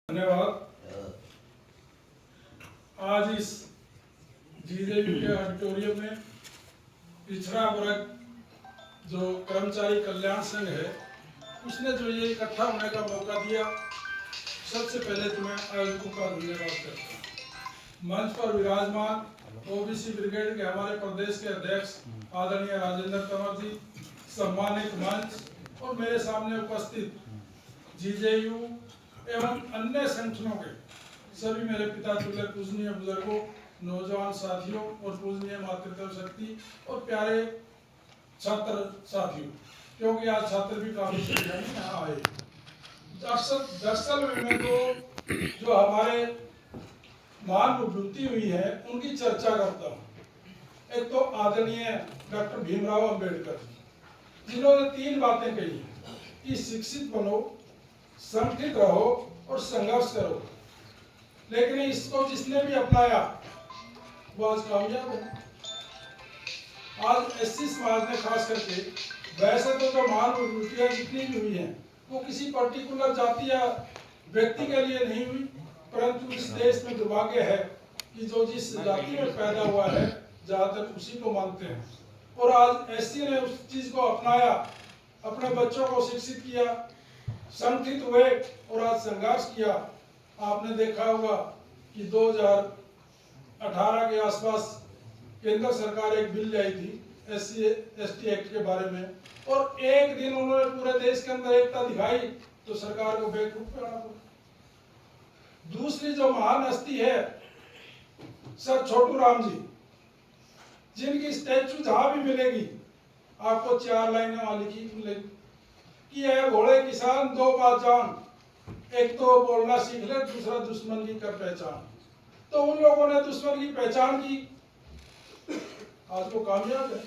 धन्यवाद। आज इस जीजेयू के ऑडिटोरियम में पिछड़ा वर्ग जो कर्मचारी कल्याण संघ है उसने जो ये इकट्ठा होने का मौका दिया, सबसे पहले तो मैं आयोजकों का धन्यवाद करता हूँ। मंच पर विराजमान ओबीसी ब्रिगेड के हमारे प्रदेश के अध्यक्ष आदरणीय राजेंद्र तंवर जी, सम्मानित मंच और मेरे सामने उपस्थित जीजेयू एवं अन्य संगठनों के सभी मेरे पिता तुल्य पूजनीय बुजुर्गों, नौजवान साथियों और पूजनीय मातृत्व शक्ति और प्यारे छात्र साथियों, क्योंकि आज छात्र भी काफी संख्या में यहाँ आए। दरअसल में तो जो हमारे महान विभूति हुई है उनकी चर्चा करता हूँ। एक तो आदरणीय डॉक्टर भीमराव अंबेडकर जी, जिन्होंने 3 बातें कही कि शिक्षित बनो, संगठित रहो और संघर्ष करो। लेकिन इसको जिसने भी अपनाया वो आज कामयाब है। आज एससी समाज ने खास करके, वैसे तो जो महान विभूतियां जितनी भी हुई हैं वो किसी पर्टिकुलर जाति या व्यक्ति के लिए नहीं हुई, परंतु इस देश में दुर्भाग्य है कि जो जिस जाति में पैदा हुआ है ज्यादातर उसी को मानते हैं। और आज एससी ने उस चीज को अपनाया, अपने बच्चों को शिक्षित किया, संगठित हुए और आज संघर्ष किया। आपने देखा होगा कि 2018 के आसपास केंद्र सरकार एक बिल लाई थी SC ST एक्ट के बारे में, और एक दिन उन्होंने पूरे देश के अंदर एकता दिखाई तो सरकार को बेवकूफ बनाना पड़ा। दूसरी जो महान हस्ती है सर छोटू राम जी, जिनकी स्टैचू जहां भी मिलेगी आपको 4 लाइनें वहां लिखी मिलेगी कि है घोड़े किसान 2 बात जान, एक तो बोलना सीख ले, दूसरा दुश्मन की कर पहचान। तो उन लोगों ने दुश्मन की पहचान की, आज वो कामयाब है।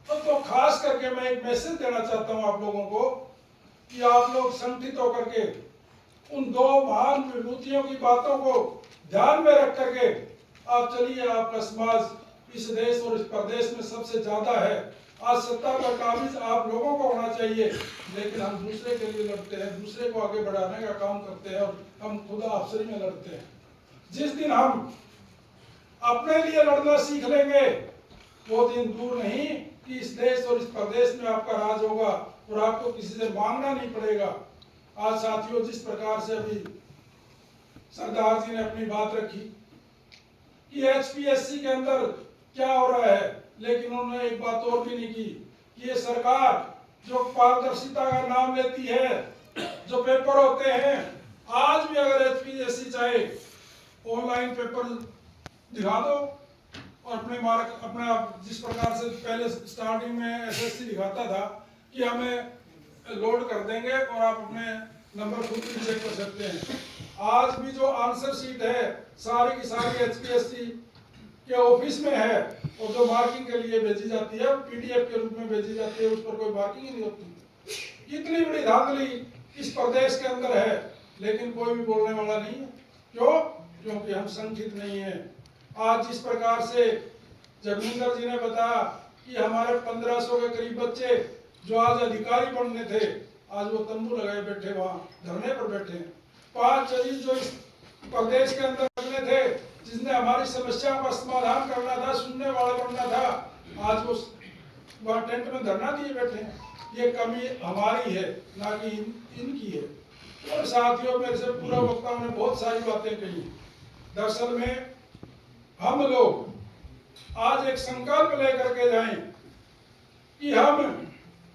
तो खास करके मैं एक मैसेज देना चाहता हूं आप लोगों को कि आप लोग संगठित होकर के उन 2 महान विभूतियों की बातों को ध्यान में रख करके आप चलिए। आपका समाज इस देश और इस प्रदेश में सबसे ज्यादा है। आज सत्ता का काबिज आप लोगों को होना चाहिए, लेकिन हम दूसरे के लिए लड़ते हैं, दूसरे को आगे बढ़ाने का काम करते हैं और हम खुद आपसी में लड़ते हैं। जिस दिन हम अपने लिए लड़ना सीख लेंगे वो दिन दूर नहीं कि इस देश और इस प्रदेश में आपका राज होगा और आपको किसी से मांगना नहीं पड़ेगा। आज साथियों, जिस प्रकार से अभी सरदार जी ने अपनी बात रखी कि HPSC के अंदर क्या हो रहा है, लेकिन उन्होंने एक बात और भी नहीं की कि ये सरकार जो पारदर्शिता का नाम लेती है, जो पेपर होते हैं, आज भी अगर HPSC चाहे ऑनलाइन पेपर दिखा दो और अपने मार्क अपने आप, जिस प्रकार से पहले स्टार्टिंग में SSC दिखाता था कि हमें लोड कर देंगे और आप अपने नंबर खुद भी चेक कर सकते हैं। आज भी जो आंसर शीट है सारी की सारी HPSC के ऑफिस में है और जो मार्किंग के लिए भेजी जाती है PDF के रूप में भेजी जाती है, उस पर कोई मार्किंग ही नहीं होती। इतनी बड़ी धांधली इस प्रदेश के अंदर है, लेकिन कोई भी बोलने वाला नहीं है। क्यों? क्योंकि हम संगठित नहीं है। आज जिस प्रकार से जगमिंदर जी ने बताया कि हमारे 1500 के करीब बच्चे जो आज अधिकारी बनने थे, आज वो तंबू लगाए बैठे वहां धरने पर बैठे हैं। 5 जज जो इस प्रदेश के अंदर बनने थे, जिसने हमारी समस्याओं का समाधान करना था, सुनने वाला बनना था, आज वो वहां टेंट में धरना दिए बैठे हैं। ये कमी हमारी है, ना कि इनकी है। और साथियों, मेरे से पूरा वक्ताओं ने बहुत सारी बातें कही। दरअसल में हम लोग आज एक संकल्प लेकर के जाएं कि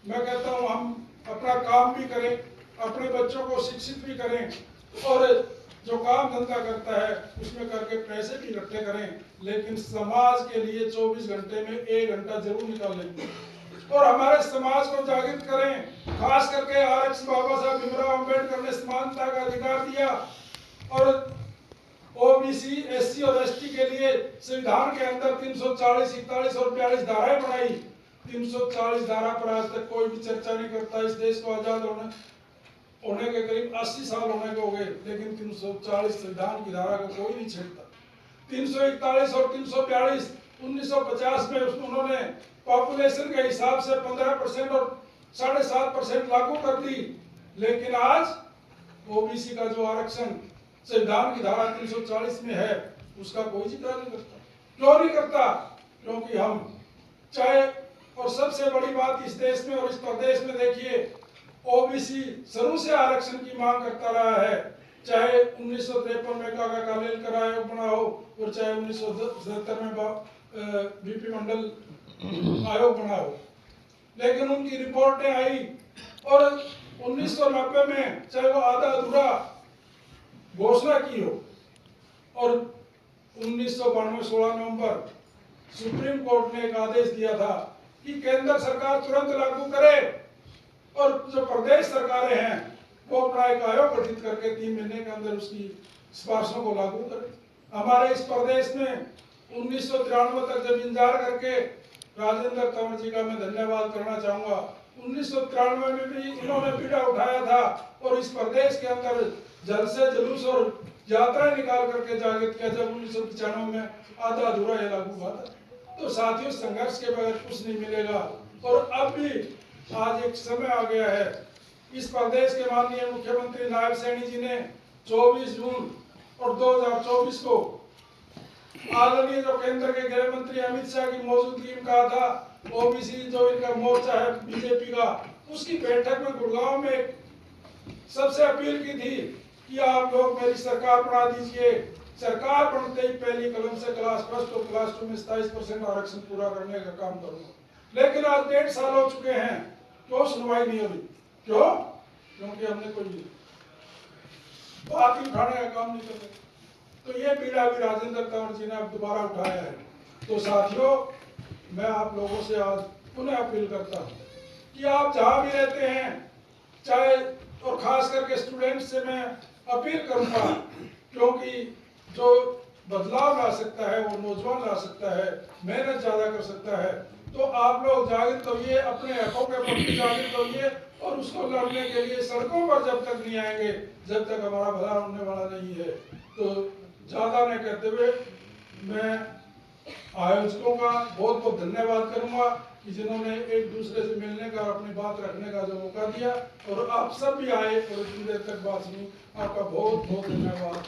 मैं कहता हूं हम अपना काम भी करें, अपने बच्चों को शिक्षित भी करें और जो काम धंधा करता है उसमें करके पैसे भी इकट्ठे करें, लेकिन समाज के लिए 24 घंटे में 1 घंटा जरूर निकालें और हमारे समाज को जागृत करें। खास करके आरक्षण बाबा साहब भीमराव अंबेडकर ने समानता का अधिकार दिया और OBC SC और ST के लिए संविधान के अंदर 340, 41 और 42 धाराएं बनाई। 340 धारा पर आज तक कोई भी चर्चा नहीं करता। इस देश को आजाद होने के करीब 80 साल होने को हो गए, लेकिन 340 संविधान की धारा को कोई नहीं छेड़ता। 341 और 342 1950 में उन्होंने पॉपुलेशन के हिसाब से 15% और 7.5% लागू कर दी, लेकिन आज OBC ओबीसी का जो आरक्षण संविधान की धारा 340 में है उसका कोई जिक्र नहीं करता। क्यों नहीं करता? क्योंकि हम चाहे, और सबसे बड़ी बात इस देश में और इस प्रदेश में देखिए, ओबीसी शुरू से आरक्षण की मांग करता रहा है, चाहे 1953 में काका कालेलकर आयोग बना हो और चाहे 1977 में बीपी मंडल आयोग बना हो, लेकिन उनकी रिपोर्टें आई और 1990 में चाहे वो आधा अधूरा घोषणा की हो और 1992 16 नवंबर सुप्रीम कोर्ट ने एक आदेश दिया था कि केंद्र सरकार तुरंत लागू करे और जो प्रदेश सरकारें हैं वो अपना एक आयोग गठित करके 3 महीने के अंदर उसकी सिफारिशों को लागू करें। हमारे इस प्रदेश में 1993 तक जब इंतजार करके राजेंद्र तंवर जी का मैं धन्यवाद करना चाहूंगा, 1993 में भी इन्होंने पीड़ा उठाया था और इस प्रदेश के अंदर जलसे जुलूस और यात्राएं निकाल करके जागृत किया जब 1995 में आधा अधूरा ये लागू हुआ था। तो साथियों, संघर्ष के बगैर कुछ नहीं मिलेगा। और अब भी आज एक समय आ गया है, इस प्रदेश के माननीय मुख्यमंत्री नायब सैनी जी ने 24 जून और 2024 को आदरणीय जो केंद्र के गृह मंत्री अमित शाह की मौजूदगी में कहा था, ओबीसी जो इनका मोर्चा है बीजेपी का, उसकी बैठक में गुड़गांव में सबसे अपील की थी कि आप लोग मेरी सरकार बना दीजिए। सरकार बनते ही पहली कलम से क्लास फर्स्ट और क्लास 2 में 27% आरक्षण पूरा करने का काम करूंगा। लेकिन आज 1.5 साल हो चुके हैं, क्यों सुनवाई नहीं हो रही? क्यों? क्योंकि हमने कोई बात ही उठाने का काम नहीं कर रहे। तो ये पीड़ा भी राजेंद्र तंवर जी ने अब दोबारा उठाया है। तो साथियों, मैं आप लोगों से आज पुनः अपील करता हूँ कि आप जहाँ भी रहते हैं, चाहे, और खास करके स्टूडेंट से मैं अपील करूंगा, क्योंकि जो बदलाव ला सकता है वो नौजवान ला सकता है, मेहनत ज्यादा कर सकता है। तो आप लोग जागृत होइए, अपने हकों के प्रति जागृत होइए और उसको लड़ने के लिए सड़कों पर जब तक नहीं आएंगे, जब तक हमारा भला होने वाला नहीं है। तो ज्यादा न कहते हुए मैं आयोजकों का बहुत बहुत धन्यवाद करूंगा कि जिन्होंने एक दूसरे से मिलने का, अपनी बात रखने का जो मौका दिया, और आप सब भी आए और इतनी देर तक बात सुनी। आपका बहुत बहुत धन्यवाद।